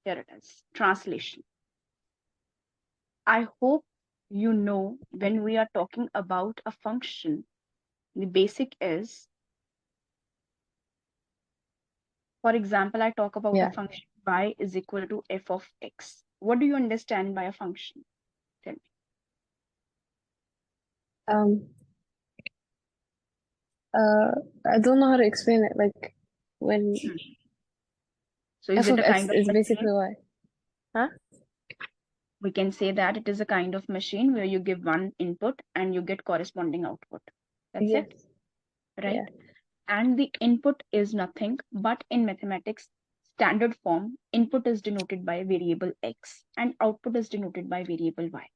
Here it is, translation. I hope you know when we are talking about a function, the basic is, for example, I talk about a Yeah. function y is equal to f of x. What do you understand by a function? Tell me. Um. I don't know how to explain it. Like when Hmm. So is f it of a x kind of is machine? basically y. Huh? We can say that it is a kind of machine where you give one input and you get corresponding output. That's Yes. it, right? Yeah. And the input is nothing but in mathematics standard form, input is denoted by variable x and output is denoted by variable y.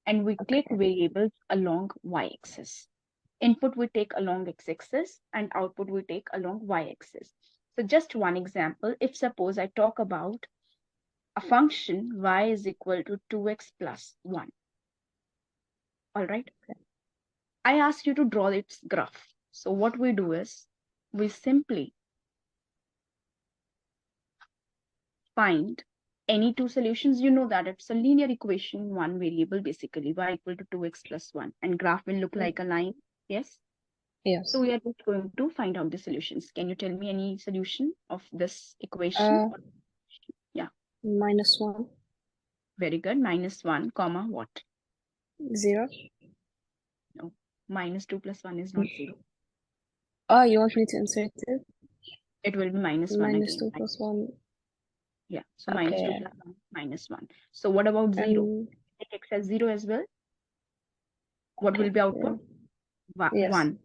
And we take Okay. variables along y-axis. Input we take along x-axis and output we take along y-axis. So just one example, if suppose I talk about a function y is equal to 2x plus 1. All right. I ask you to draw its graph. So what we do is we simply find any two solutions. You know that it's a linear equation, one variable, basically y equal to 2x plus 1, and graph will look like a line. Yes. So Yes. we are just going to find out the solutions. Can you tell me any solution of this equation? Uh, Yeah, -1, very good. -1, comma, what? 0. No, -2 plus 1 is not 0. Oh, you want me to insert it? It will be -1 again. -2 plus 1. Yeah, so -2 Okay. plus 1, -1. So what about 0? And Take x as 0 as well. What will okay. be output? Yeah. Yes. 1.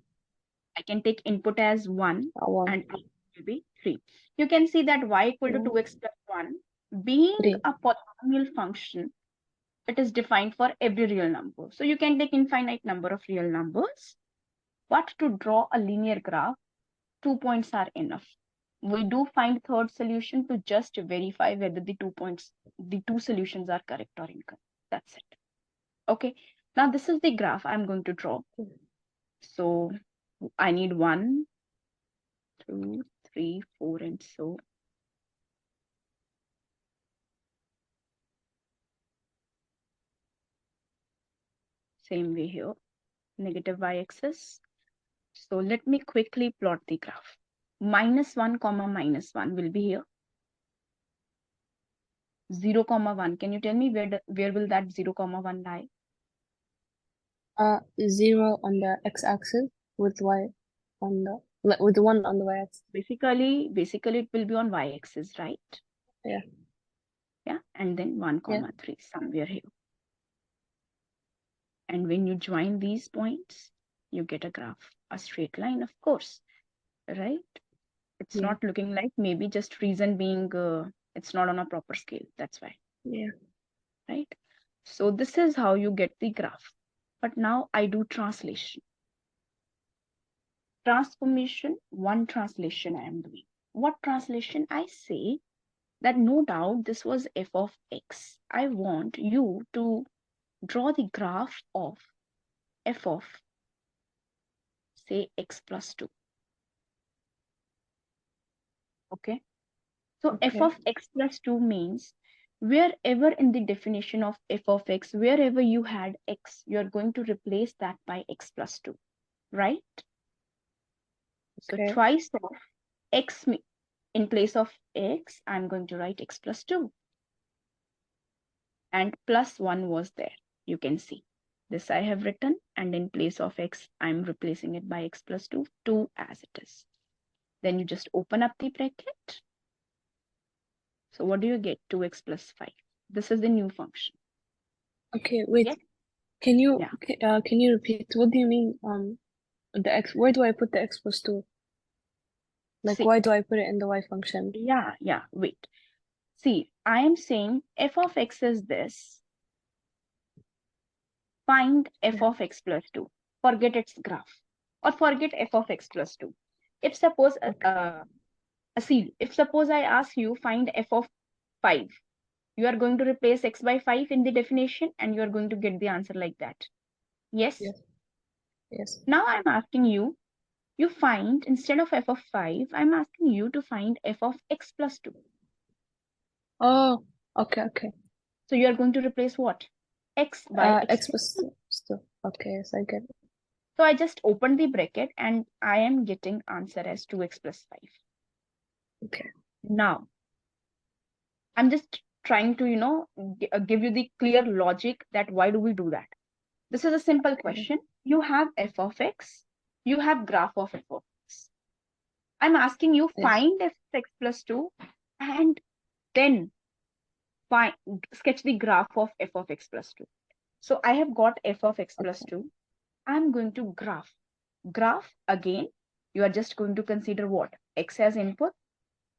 I can take input as 1 1. and output will be 3. You can see that y equal to 2x plus 1 being 3. a polynomial function, it is defined for every real number. So you can take infinite number of real numbers, but to draw a linear graph, 2 points are enough. We do find third solution to just verify whether the 2 points, the two solutions are correct or incorrect. That's it. Okay. Now this is the graph I'm going to draw. So I need 1, 2, 3, 4, and so. Same way here, negative y-axis. So let me quickly plot the graph. -1, comma -1 will be here. 0, comma 1. Can you tell me where will that 0, comma 1 lie? 0 on the x-axis with y on the with the 1 on the y-axis. Basically it will be on y-axis, right? Yeah. Yeah, and then 1, Yeah. comma 3 somewhere here. And when you join these points, you get a graph, a straight line, of course, right? It's Yeah. not looking like, maybe just reason being it's not on a proper scale. That's why. Yeah. Right? So this is how you get the graph. But now I do translation. Transformation, one translation I am doing. What translation? I say that no doubt this was f of x. I want you to draw the graph of f of, say, x plus 2. Okay? So f Okay. of x plus 2 means wherever in the definition of f of x, wherever you had x, you're going to replace that by x plus 2, right? So Okay. twice of x, in place of x, I'm going to write x plus 2. And plus 1 was there. You can see. This I have written, and in place of x, I'm replacing it by x plus 2, 2 as it is. Then you just open up the bracket. So what do you get? 2x plus 5. This is the new function. Okay, wait. Yeah. Can you Yeah. can you repeat? What do you mean the x? Where do I put the x plus 2? Like, See, why do I put it in the y function? yeah, wait. See, I am saying f of x is this. Find f Yeah. of x plus 2. Forget its graph. Or forget f of x plus 2. If suppose, Okay. see, if suppose I ask you find f of 5, you are going to replace x by 5 in the definition and you are going to get the answer like that. Yes? Yes. Yes. Now I'm asking you, you find, instead of f of 5, I'm asking you to find f of x plus 2. Oh, okay. So you are going to replace what? X by x X plus plus 2. 2. Okay, yes, I get it. So I just opened the bracket and I am getting answer as 2x plus 5. Okay. Now, I'm just trying to, give you the clear logic that why do we do that? This is a simple Okay. question. You have f of x, you have graph of f of x. I'm asking you Yes. find f of x plus 2 and then find sketch the graph of f of x plus 2. So I have got f of x plus Okay. 2. I'm going to graph. Graph again, you are just going to consider what? X as input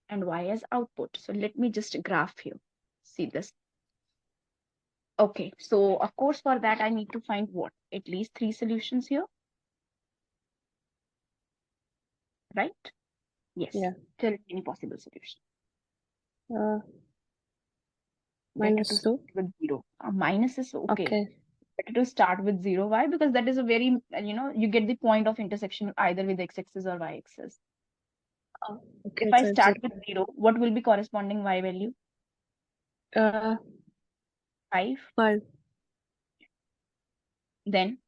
and y as output. So let me just graph here. See this. Okay, so of course for that I need to find what? At least 3 solutions here, right? Yes. Yeah. Tell me any possible solution. Uh, Better to minus 2. start with 0. Minus is okay. Okay. Better to start with 0. Why? Because that is a very, you get the point of intersection either with x-axis or y-axis. Oh, If okay, I so start 0. with 0, what will be corresponding y value? 5. 5. Then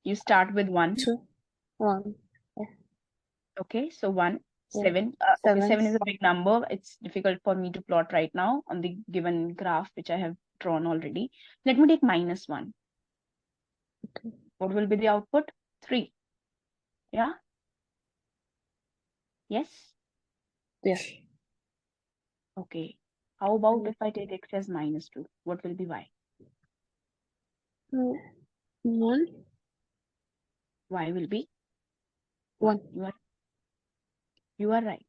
you start with 1. 2. 1. Okay, so 1, Yeah. 7. Okay, 7. 7 is a big number. It's difficult for me to plot right now on the given graph which I have drawn already. Let me take minus 1. Okay. What will be the output? 3. Yeah? Yes? Yeah. Okay. How about if I take x as minus 2? What will be y? 1. Y will be 1. 1. You are right.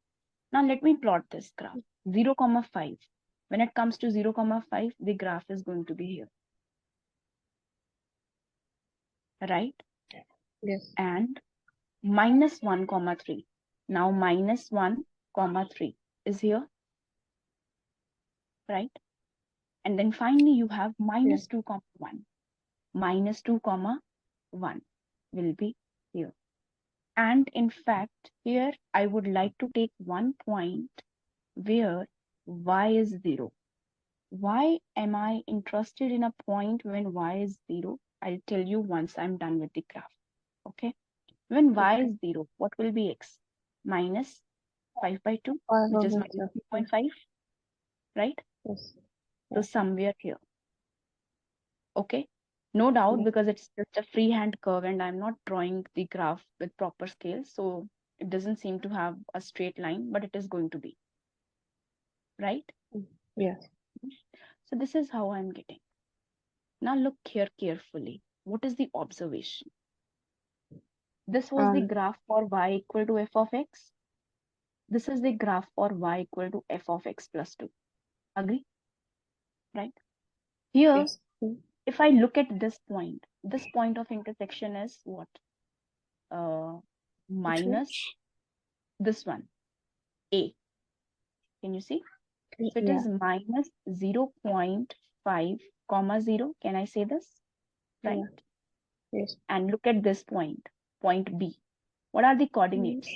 Now let me plot this graph. 0, 5. When it comes to 0, 5, the graph is going to be here. Right? Yes. And minus 1, 3. Now minus 1, 3 is here. Right? And then finally you have minus 2, 1. Minus 2, 1 will be here. And in fact, here I would like to take one point where y is 0. Why am I interested in a point when y is 0? I'll tell you once I'm done with the graph. Okay. When y is 0, what will be x? Minus 5 by 2, 5 which is over minus 2. 2.5, right? Yes. So somewhere here. Okay. No doubt Yeah. because it's just a freehand curve and I'm not drawing the graph with proper scale. So it doesn't seem to have a straight line, but it is going to be, right? Yes. So this is how I'm getting. Now look here carefully. What is the observation? This was the graph for y equal to f of x. This is the graph for y equal to f of x plus 2. Agree? Right? Here, Yes. if I look at this point of intersection is what? Minus this one, a. Can you see? So it Yeah. is minus 0.5, 0. Can I say this? Right? Yeah. Yes. And look at this point, point B. What are the coordinates?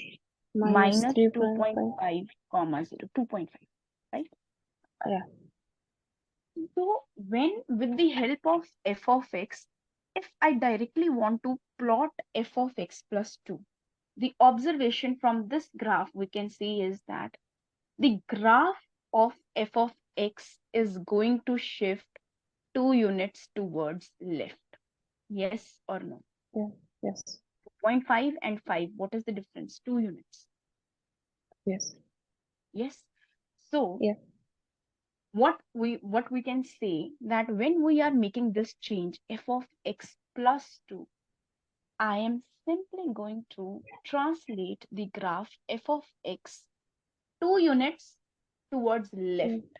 Minus Minus 3.5. 2.5, 0, 2.5, right? Yeah. So when with the help of f of x, if I directly want to plot f of x plus 2, the observation from this graph we can see is that the graph of f of x is going to shift 2 units towards left. Yes or no? Yeah. Yes. 0.5 and 5, what is the difference? 2 units. Yes. Yes. So Yeah. what we can say that when we are making this change f of x plus 2, I am simply going to translate the graph f of x 2 units towards left.